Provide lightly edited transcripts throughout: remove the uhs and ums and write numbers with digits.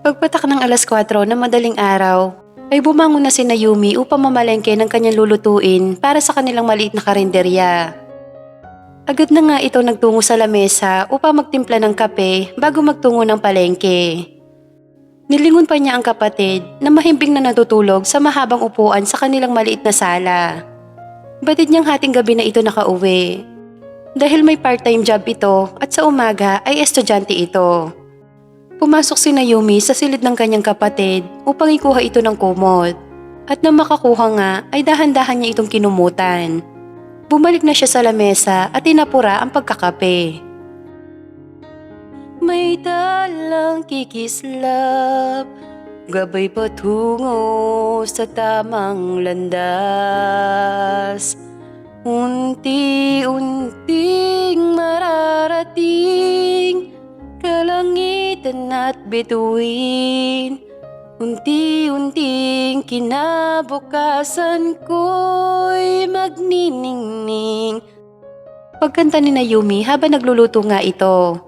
Pagpatak ng alas 4 na madaling araw, ay bumangon na si Yumi upang mamalengke ng kanyang lulutuin para sa kanilang maliit na karinderya. Agad na nga ito nagtungo sa lamesa upang magtimpla ng kape bago magtungo ng palengke. Nilingon pa niya ang kapatid na mahimbing na natutulog sa mahabang upuan sa kanilang maliit na sala. Batid niyang hating gabi na ito nakauwi. Dahil may part-time job ito at sa umaga ay estudyante ito. Pumasok si Yumi sa silid ng kanyang kapatid upang ikuha ito ng kumot. At nang makakuha nga ay dahan-dahan niya itong kinumutan. Bumalik na siya sa lamesa at tinapura ang pagkakape. May dalang kikislap, gabay patungo sa tamang landas. Unti-unting mararating, kalangitan at bituin. Unti-unting kinabukasan ko'y magniningning. Pagkanta ni Yumi habang nagluluto nga ito.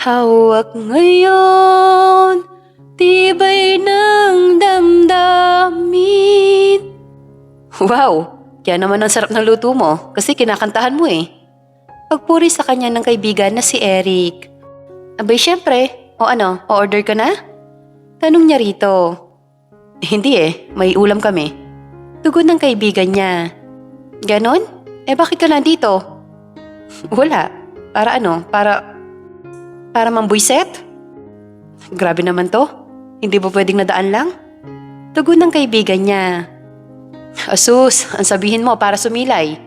Hawak ngayon, tibay ng damdamin. Wow! Kaya naman ang sarap ng luto mo kasi kinakantahan mo eh. Pagpuri sa kanya ng kaibigan na si Eric. Abay syempre, o-order ka na? Tanong niya rito. Hindi may ulam kami. Tugon ng kaibigan niya. Ganon? Bakit ka nandito? Wala. Para mambuiset? Grabe naman to. Hindi ba pwedeng nadaan lang? Tugon ng kaibigan niya. Asus, ang sabihin mo para sumilay.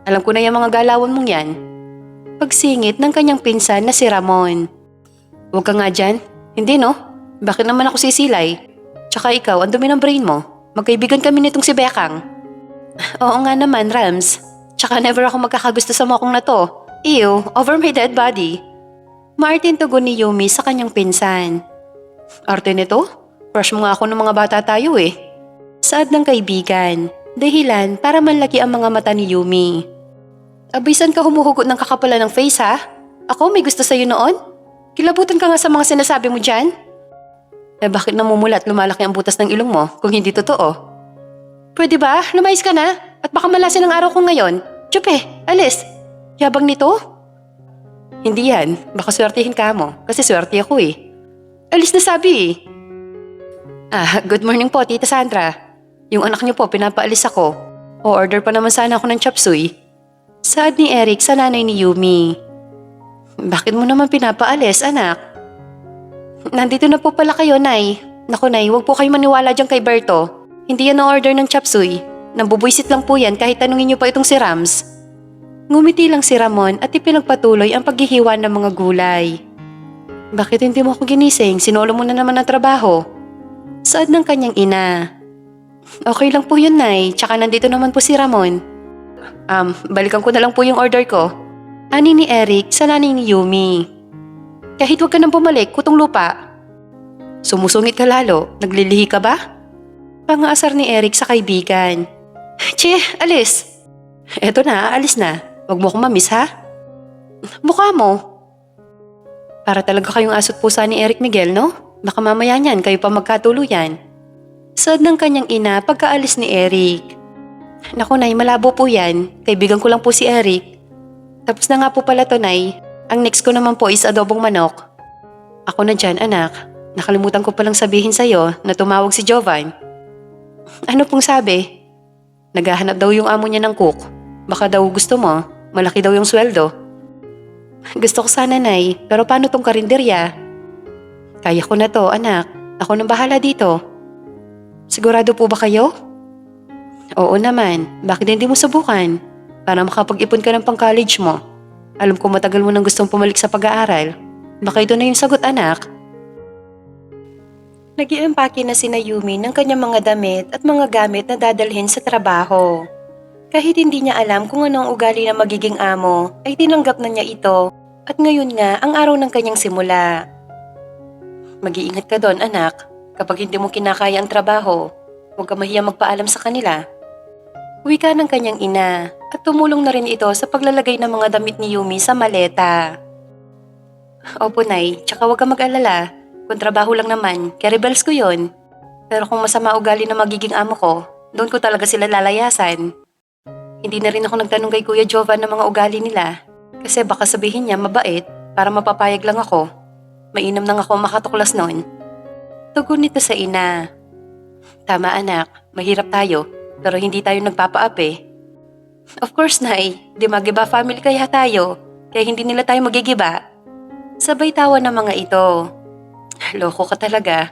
Alam ko na yung mga galawan mong yan. Pagsingit ng kanyang pinsan na si Ramon. Huwag ka nga dyan. Hindi no? Bakit naman ako sisilay? Tsaka ikaw, ang dumi ng brain mo. Magkaibigan kami nitong si Bekang. Oo nga naman, Rams. Tsaka never ako magkakagusto sa mokong na to. Ew, over my dead body. Martin tugon ni Yumi sa kanyang pinsan. Arte nito? Crush mo nga ako ng mga bata tayo eh. Saad ng kaibigan. Dahilan para manlaki ang mga mata ni Yumi. Abay, saan ka humuhugot ng kakapalan ng face ha? Ako may gusto sa'yo noon? Kilabutan ka nga sa mga sinasabi mo dyan? Bakit namumula at lumalaki ang butas ng ilong mo kung hindi totoo? Pwede ba? Lumayas ka na? At baka malasin ang araw ko ngayon. Tsupe, alis. Yabang nito? Hindi yan. Baka swertihin ka mo kasi swerte ako eh. Alis na sabi eh. Good morning po, Tita Sandra. Yung anak niyo po, pinapaalis ako. O-order pa naman sana ako ng chop suey. Saad ni Eric sa nanay ni Yumi. Bakit mo naman pinapaalis, anak? Nandito na po pala kayo, Nay. Naku, Nay, huwag po kayo maniwala dyan kay Berto. Hindi yan ang order ng chop suey. Nambubwisit lang po yan kahit tanungin niyo pa itong si Rams. Ngumiti lang si Ramon at ipinagpatuloy ang paghihiwa ng mga gulay. Bakit hindi mo ako ginising? Sinolo mo na naman ang trabaho. Saad ng kanyang ina. Okay lang po yun, Nay. Tsaka nandito naman po si Ramon. Balikan ko na lang po yung order ko. Ani ni Eric sa nanay ni Yumi. Kahit huwag ka nang bumalik, kutong lupa. Sumusungit ka lalo, naglilihi ka ba? Pangaasar ni Eric sa kaibigan. Che, alis. Eto na, alis na. Huwag mo akong mamiss ha? Mukha mo. Para talaga kayong asot pusa ni Eric Miguel, no? Baka mamaya niyan, kayo pa magkatuluyan. Saad ng kanyang ina pagkaalis ni Eric. Naku, Nay, malabo po yan. Kaibigan ko lang po si Eric. Tapos na nga po pala to, Nay. Ang next ko naman po is adobong manok. Ako na dyan, anak. Nakalimutan ko palang sabihin sa'yo na tumawag si Jovan. Ano pong sabi? Naghahanap daw yung amo niya ng cook. Baka daw gusto mo. Malaki daw yung sweldo. Gusto ko sana, Nay. Pero paano tong karinderya? Kaya ko na to, anak. Ako nang bahala dito. Sigurado po ba kayo? Oo naman. Bakit hindi mo subukan? Para makapag-ipon ka ng pang-college mo. Alam ko matagal mo nang gustong pumalik sa pag-aaral. Baka ito na yung sagot, anak. Nag-iimpake na si Yumi ng kanyang mga damit at mga gamit na dadalhin sa trabaho. Kahit hindi niya alam kung anong ugali na magiging amo, ay tinanggap na niya ito at ngayon nga ang araw ng kanyang simula. Mag-iingat ka doon, anak. Kapag hindi mo kinakaya ang trabaho, huwag ka mahiyang magpaalam sa kanila. Wika ng kanyang ina at tumulong na rin ito sa paglalagay ng mga damit ni Yumi sa maleta. Opo, Nay, tsaka huwag ka mag-alala. Kung trabaho lang naman, kaya rebels ko yun. Pero kung masama ugali na magiging amo ko, doon ko talaga sila lalayasan. Hindi na rin ako nagtanong kay Kuya Jovan ng mga ugali nila. Kasi baka sabihin niya mabait para mapapayag lang ako. Mainam nang ako makatuklas noon. Tugon nito sa ina. Tama anak, mahirap tayo, pero hindi tayo nagpapaapi. Of course, Nay. Di magiba family kaya tayo, kaya hindi nila tayo magigiba. Sabay tawa ng mga ito. Loko ka talaga.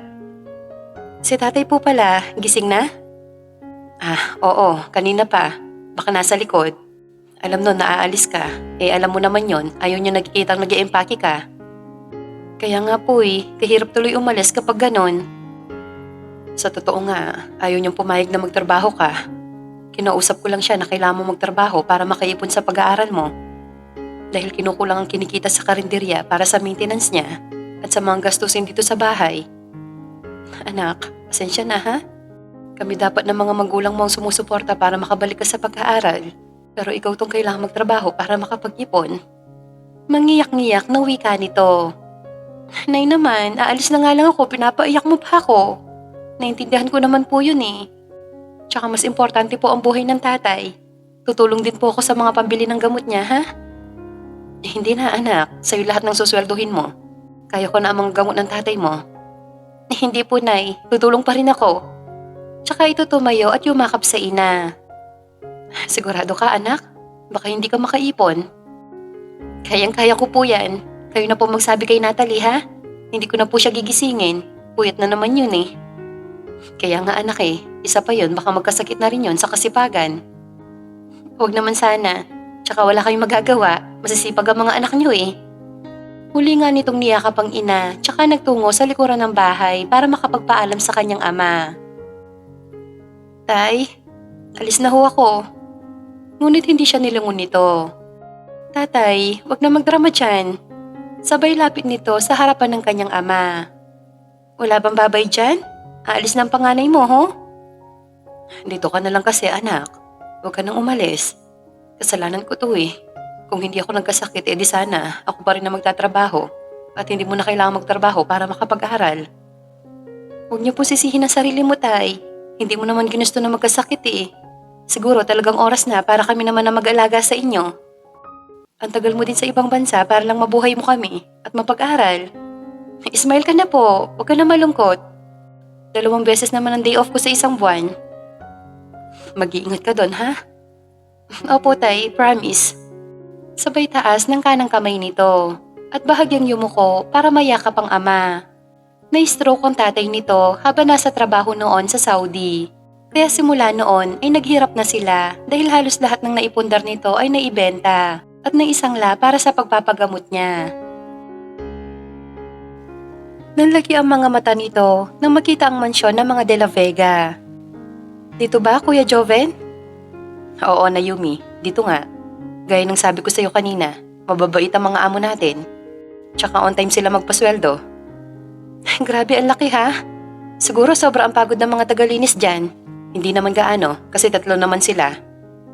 Si tatay po pala, gising na? Oo, kanina pa. Baka nasa likod. Alam nun, naaalis ka. Alam mo naman yon, ayaw niya nagkikitang nag-i-empake ka. Kaya nga po kahirap tuloy umalis kapag ganon. Sa totoo nga, ayaw niyang pumayag na magtrabaho ka. Kinausap ko lang siya na kailangan mo magtrabaho para makaipon sa pag-aaral mo. Dahil kinukulang ang kinikita sa karinderya para sa maintenance niya at sa mga gastusin dito sa bahay. Anak, pasensya na ha? Kami dapat ng mga magulang mo ang sumusuporta para makabalik ka sa pag-aaral. Pero ikaw tong kailangan magtrabaho para makapag-ipon. Mangiyak-ngiyak ng wika nito. Nay naman, aalis na nga lang ako, pinapaiyak mo pa ako. Naintindihan ko naman po yun Tsaka mas importante po ang buhay ng tatay. Tutulong din po ako sa mga pambili ng gamot niya, ha? Hindi na anak, sa'yo lahat ng susweldohin mo. Kaya ko na ang mga gamot ng tatay mo. Hindi po nay, tutulong pa rin ako. Tsaka ito tumayo at yumakap sa ina. Sigurado ka anak? Baka hindi ka makaipon. Kayang-kaya ko po yan. Kayo na po magsabi kay Natalie ha? Hindi ko na po siya gigisingin. Puyat na naman yun Kaya nga anak isa pa yun baka magkasakit na rin yun sa kasipagan. Huwag naman sana. Tsaka wala kayong magagawa. Masisipag ang mga anak nyo Huli nga nitong niyakap ang ina tsaka nagtungo sa likuran ng bahay para makapagpaalam sa kanyang ama. Tay, alis na ho ako. Ngunit hindi siya nilingon nito. Tatay, wag na magdrama dyan. Sabay lapit nito sa harapan ng kanyang ama. Wala bang babay dyan? Aalis ng panganay mo, ho? Dito ka na lang kasi, anak. Huwag ka nang umalis. Kasalanan ko to Kung hindi ako nagkasakit, di sana ako pa rin na magtatrabaho at hindi mo na kailangan magtrabaho para makapag-aral. Huwag niyo po sisihin ang sarili mo, tay. Hindi mo naman ginusto na magkasakit Siguro talagang oras na para kami naman na mag-alaga sa inyo. Ang tagal mo din sa ibang bansa para lang mabuhay mo kami at mapag-aral. Smile ka na po, huwag ka na malungkot. 2 beses naman ang day off ko sa isang buwan. Mag-iingat ka doon, ha? Opo, tay, promise. Sabay taas ng kanang kamay nito at bahagyang yumuko para mayakap ang ama. Na-stroke ang tatay nito habang nasa trabaho noon sa Saudi. Kaya simula noon ay naghirap na sila dahil halos lahat ng naipundar nito ay naibenta at naisangla para sa pagpapagamot niya. Nanlaki ang mga mata nito nang makita ang mansyon ng mga De La Vega. Dito ba, Kuya Joven? Oo, Naomi. Dito nga. Gaya ng sabi ko sa'yo kanina, mababait ang mga amo natin. Tsaka on time sila magpasweldo. Grabe, ang laki ha? Siguro sobrang pagod ng mga tagalinis dyan. Hindi naman gaano kasi 3 naman sila.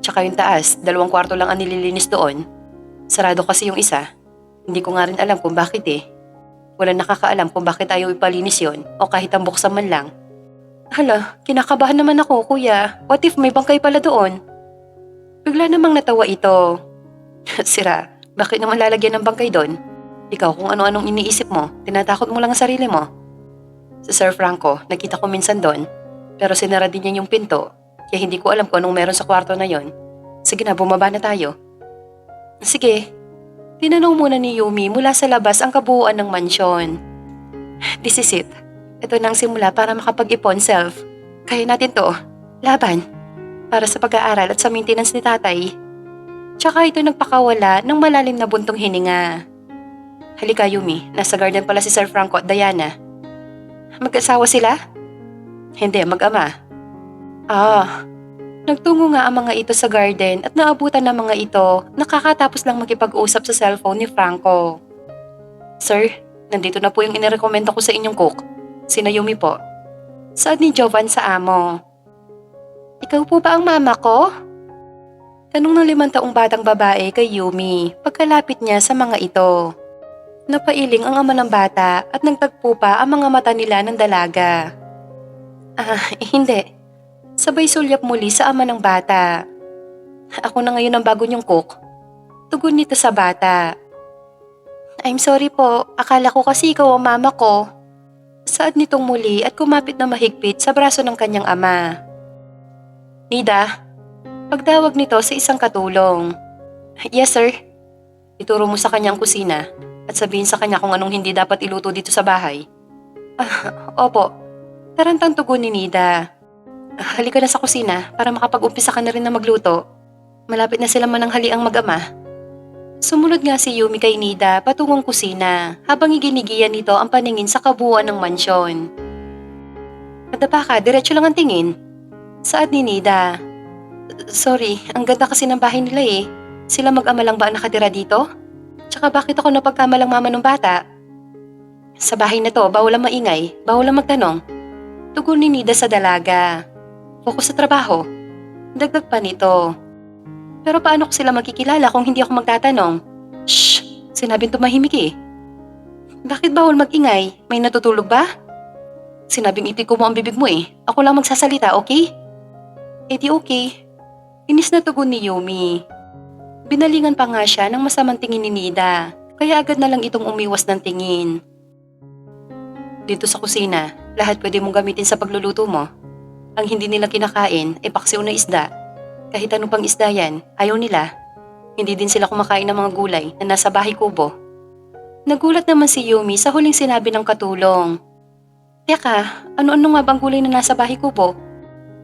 Tsaka yung taas, 2 kwarto lang ang nililinis doon. Sarado kasi yung isa. Hindi ko nga rin alam kung bakit Wala nakakaalam kung bakit ayaw ipalinis yon o kahit ang buksan man lang. Hala, kinakabahan naman ako, kuya. What if may bangkay pala doon? Bigla namang natawa ito. Sira, bakit naman lalagyan ng bangkay doon? Ikaw kung ano-anong iniisip mo, tinatakot mo lang ang sarili mo. Si Sir Franco, nakita ko minsan doon. Pero sinara din niya yung pinto, kaya hindi ko alam kung anong meron sa kwarto na yon. Sige na, bumaba na tayo. Sige. Tinanong muna ni Yumi mula sa labas ang kabuuan ng mansyon. This is it. Ito na ang simula para makapag-ipon, self. Kaya natin to. Laban. Para sa pag-aaral at sa maintenance ni tatay. Tsaka ito nagpakawala ng malalim na buntong hininga. Halika, Yumi. Nasa garden pala si Sir Franco at Diana. Mag-asawa sila? Hindi, mag-ama. Nagtungo nga ang mga ito sa garden at naabutan ng mga ito nakakatapos lang makipag-usap sa cellphone ni Franco. Sir, nandito na po yung inirekomenda ko sa inyong cook. Si Naomi po. Saad ni Jovan sa amo. Ikaw po ba ang mama ko? Tanong ng 5 taong batang babae kay Yumi pagkalapit niya sa mga ito. Napailing ang ama ng bata at nagtagpo pa ang mga mata nila ng dalaga. Hindi. Sabay sulyap muli sa ama ng bata. Ako na ngayon ang bago niyong cook. Tugon nito sa bata. I'm sorry po, akala ko kasi ikaw ang mama ko. Saad nitong muli at kumapit na mahigpit sa braso ng kanyang ama. Nida, pagtawag nito sa isang katulong. Yes sir. Ituro mo sa kanya ang kusina at sabihin sa kanya kung anong hindi dapat iluto dito sa bahay. Opo. Tarantang tugon ni Nida. Halika na sa kusina para makapag-umpisa ka na rin na magluto. Malapit na sila mananghali ang mag-ama. Sumunod nga si Yumi kay Nida patungong kusina habang iginigiyan nito ang paningin sa kabuuan ng mansyon. Madapa ka, diretso lang ang tingin. Saad ni Nida. Sorry, ang ganda kasi ng bahay nila eh. Sila mag-ama lang ba ang nakatira dito? Tsaka bakit ako napagkamalang mama ng bata? Sa bahay na to, bawal ang maingay, bawal ang magtanong. Tugon ni Nida sa dalaga. Fokus sa trabaho. Dagdag pa nito. Pero paano ko sila makikilala kung hindi ako magtatanong? Shh! Sinabing tumahimik eh. Bakit bawal mag-ingay? May natutulog ba? Sinabing ipiko mo ang bibig mo eh. Ako lang magsasalita, okay? Eh di okay. Inis na tugon ni Yumi. Binalingan pa nga siya ng masamang tingin ni Nida, kaya agad na lang itong umiwas ng tingin. Dito sa kusina, lahat pwede mong gamitin sa pagluluto mo. Ang hindi nila kinakain ay paksiw na isda. Kahit ano pang isda yan, ayaw nila. Hindi din sila kumakain ng mga gulay na nasa bahay kubo. Nagulat naman si Yumi sa huling sinabi ng katulong. Teka, ano-ano nga bang gulay na nasa bahay kubo?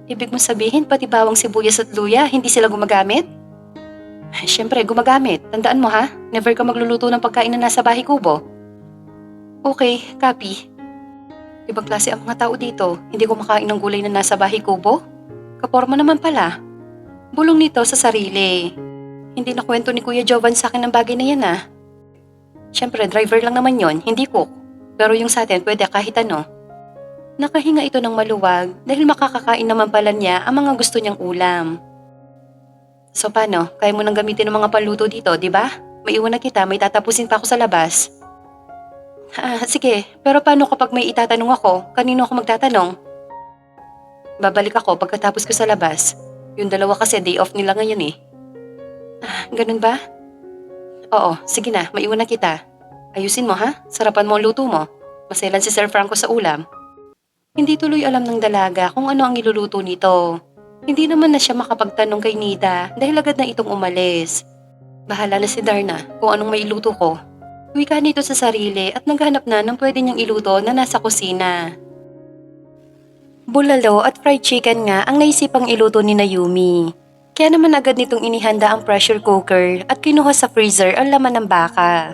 Ibig mo sabihin pati bawang sibuyas at luya hindi sila gumagamit? Siyempre gumagamit, tandaan mo ha, never ka magluluto ng pagkain na nasa bahay kubo. Okay, copy. Ibang klase ang mga tao dito, hindi kumakain ng gulay na nasa bahay kubo? Kaporma naman pala. Bulong nito sa sarili. Hindi na kwento ni Kuya Jovan sa akin ng bagay na yan ah. Siyempre driver lang naman yon, hindi cook. Pero yung sa atin pwede kahit ano. Nakahinga ito ng maluwag dahil makakakain naman pala niya ang mga gusto niyang ulam. So paano, kaya mo nang gamitin ng mga panluto dito, di ba? Maiwan na kita, may tatapusin pa ako sa labas. Sige, pero paano kapag may itatanong ako, kanino ako magtatanong? Babalik ako pagkatapos ko sa labas. Yung dalawa kasi day off nila ngayon eh. Ganun ba? Oo, sige na, maiwan na kita. Ayusin mo ha, sarapan mo ang luto mo. Maselan si Sir Franco sa ulam. Hindi tuloy alam ng dalaga kung ano ang iluluto nito. Hindi naman na siya makapagtanong kay Nida dahil agad na itong umalis. Bahala na si Darna kung anong may iluto ko. Wika nito sa sarili at naghanap na ng pwede niyang iluto na nasa kusina. Bulalo at fried chicken nga ang naisipang iluto ni Yumi. Kaya naman agad nitong inihanda ang pressure cooker at kinuha sa freezer ang laman ng baka.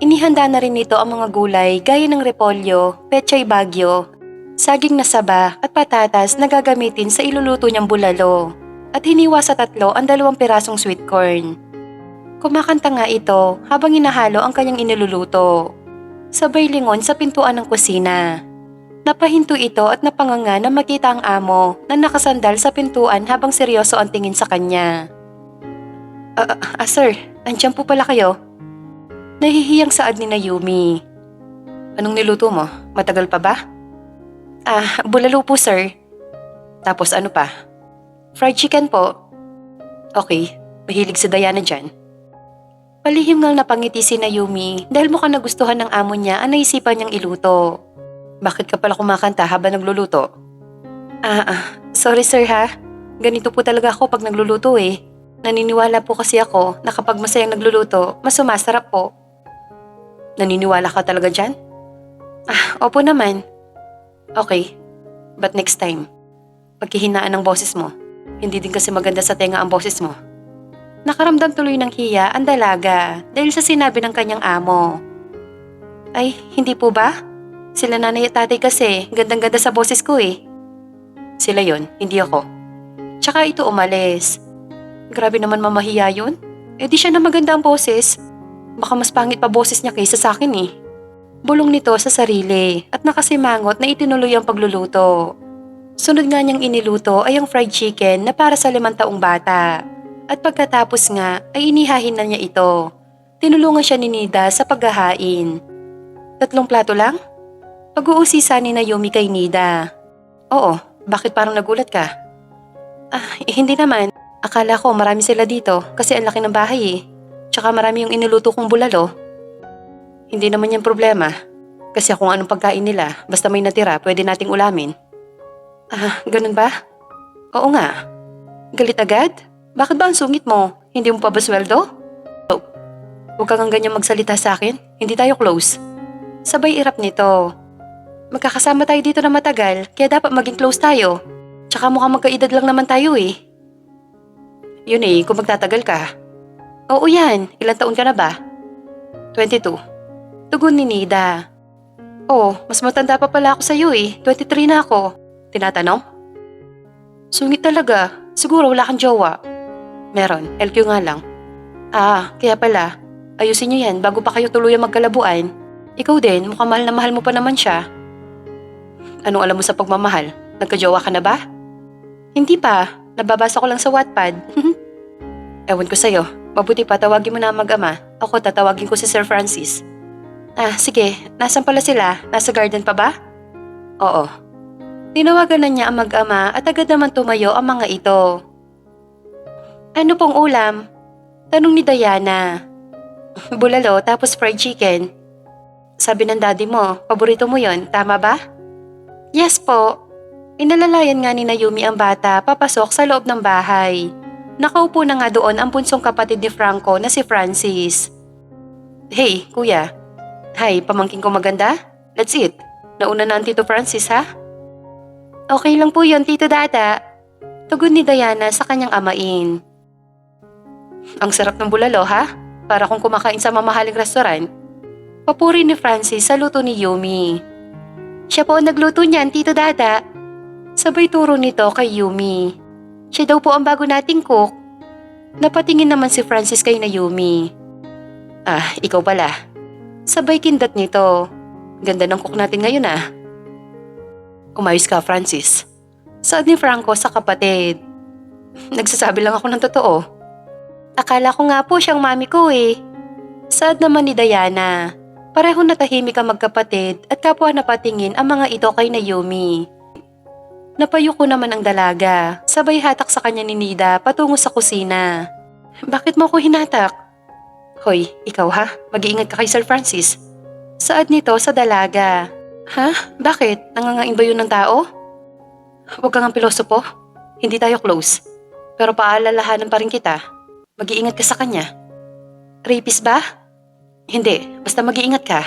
Inihanda na rin nito ang mga gulay gaya ng repolyo, pechay bagyo, saging na saba at patatas na gagamitin sa iluluto niyang bulalo. At hiniwa sa 3 ang 2 pirasong sweet corn. Kumakanta nga ito habang inahalo ang kanyang iniluluto. Sabay lingon sa pintuan ng kusina. Napahinto ito at napanganga na makita ang amo na nakasandal sa pintuan habang seryoso ang tingin sa kanya. Sir, andyan po pala kayo. Nahihiyang saad ni Yumi. Anong niluto mo? Matagal pa ba? Bulalo po sir. Tapos ano pa? Fried chicken po. Okay, mahilig si Diana dyan. Palihim ngang napangiti si Yumi dahil mukhang nagustuhan ng amo niya ang naisipan niyang iluto. Bakit ka pala kumakanta habang nagluluto? Sorry sir ha. Ganito po talaga ako pag nagluluto eh. Naniniwala po kasi ako na kapag masayang nagluluto, mas sumasarap po. Naniniwala ka talaga dyan? Opo naman. Okay, but next time, pagkihinaan ng boses mo, hindi din kasi maganda sa tenga ang boses mo. Nakaramdam tuloy ng hiya ang dalaga dahil sa sinabi ng kanyang amo. Ay, hindi po ba? Sila nanay at tatay kasi, gandang-ganda sa boses ko eh. Sila yon, hindi ako. Tsaka ito umalis. Grabe naman mamahiya yun. Eh di siya na maganda ang boses. Baka mas pangit pa boses niya kaysa sa akin eh. Bulong nito sa sarili at nakasimangot na itinuloy ang pagluluto. Sunod nga niyang iniluto ay ang fried chicken na para sa 5 taong bata. At pagkatapos nga ay inihahin na niya ito. Tinulungan siya ni Nida sa paghahain. 3 plato lang? Pag-uusisa ni Naomi kay Nida. Oo, bakit parang nagulat ka? Hindi naman. Akala ko marami sila dito kasi ang laki ng bahay eh. Tsaka marami yung inuluto kong bulalo. Hindi naman yan problema. Kasi kung anong pagkain nila, basta may natira, pwede nating ulamin. Ganun ba? Oo nga. Galit agad? Bakit ba ang sungit mo? Hindi mo pa ba sweldo? Oh, huwag kang ganyan magsalita sa akin. Hindi tayo close. Sabay irap nito. Magkakasama tayo dito na matagal, kaya dapat maging close tayo. Tsaka mukhang magkaedad lang naman tayo eh. Yun eh, kung magtatagal ka. Oo yan, ilang taon ka na ba? 22. Tugon ni Nida. Oh, mas matanda pa pala ako sa'yo eh. 23 na ako. Tinatanong? Sungit talaga. Siguro wala kang jowa. Meron, LQ nga lang. Kaya pala. Ayusin niyo yan bago pa kayo tuluyang magkalabuan. Ikaw din, mukhang mahal na mahal mo pa naman siya. Anong alam mo sa pagmamahal? Nagkajowa ka na ba? Hindi pa. Nababasa ko lang sa Wattpad. Ewan ko sa'yo. Mabuti pa tawagin mo na ang mag-ama. Ako tatawagin ko si Sir Francis. Sige. Nasaan pala sila? Nasa garden pa ba? Oo. Tinawagan na niya ang mag-ama at agad naman tumayo ang mga ito. Ano pong ulam? Tanong ni Diana. Bulalo tapos fried chicken. Sabi ng daddy mo, paborito mo yon, tama ba? Yes po. Inalalayan nga ni Naomi ang bata papasok sa loob ng bahay. Nakaupo na nga doon ang bunsong kapatid ni Franco na si Francis. Hey, kuya. Hi, pamangkin ko maganda? Let's eat. Nauna na ang Tito Francis ha? Okay lang po yon, Tito Dada. Tugon ni Diana sa kanyang amain. Ang sarap ng bulalo ha? Para kung kumakain sa mamahaling restaurant. Papuri ni Francis sa luto ni Yumi. Siya po ang nagluto niyan, Tito Dada. Sabay turo nito kay Yumi. Siya daw po ang bago nating cook. Napatingin naman si Francis kay Naomi. Ikaw pala. Sabay kindat nito. Ganda ng cook natin ngayon ah. Umayos ka, Francis. Saad ni Franco sa kapatid. Nagsasabi lang ako ng totoo. Akala ko nga po siyang mami ko eh. Saad naman ni Diana. Pareho natahimik ang magkapatid at kapwa napatingin ang mga ito kay Naomi. Napayuko naman ang dalaga, sabay hatak sa kanya ni Nida patungo sa kusina. Bakit mo ako hinatak? Hoy, ikaw ha? Mag-iingat ka kay Sir Francis. Saad nito sa dalaga. Ha? Bakit? Nangangain ba yun ng tao? Huwag kang ang pilosopo. Hindi tayo close. Pero paalalahanan pa rin kita. Mag-iingat ka sa kanya. Rapist ba? Hindi, basta mag-iingat ka.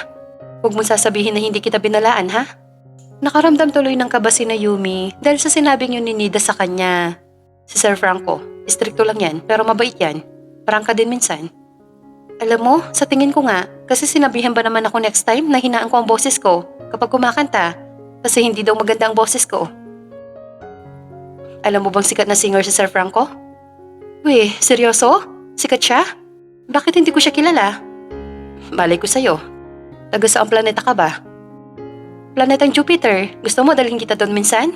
Huwag mo sasabihin na hindi kita binalaan, ha? Nakaramdam tuloy ng kaba si Naomi dahil sa sinabing yun ni Nida sa kanya. Si Sir Franco, istrikto lang yan pero mabait yan. Prangka din minsan. Alam mo, sa tingin ko nga, kasi sinabihan ba naman ako next time na hinaan ko ang boses ko kapag kumakanta kasi hindi daw maganda ang boses ko. Alam mo bang sikat na singer si Sir Franco? Uy, seryoso? Sikat siya? Bakit hindi ko siya kilala? Malay ko sa'yo. Taga saang planeta ka ba? Planetang Jupiter. Gusto mo dalhin kita doon minsan?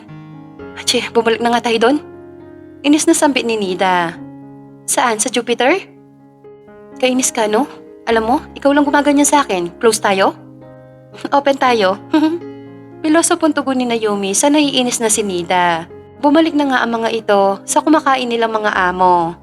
Atche, bumalik na nga tayo doon. Inis na sambit ni Nida. Saan? Sa Jupiter? Kainis ka, no? Alam mo, ikaw lang gumaganyan sa akin. Close tayo? Open tayo. Pilosopong tugon ni Naomi sa naiinis na si Nida. Bumalik na nga ang mga ito sa kumakain nilang mga amo.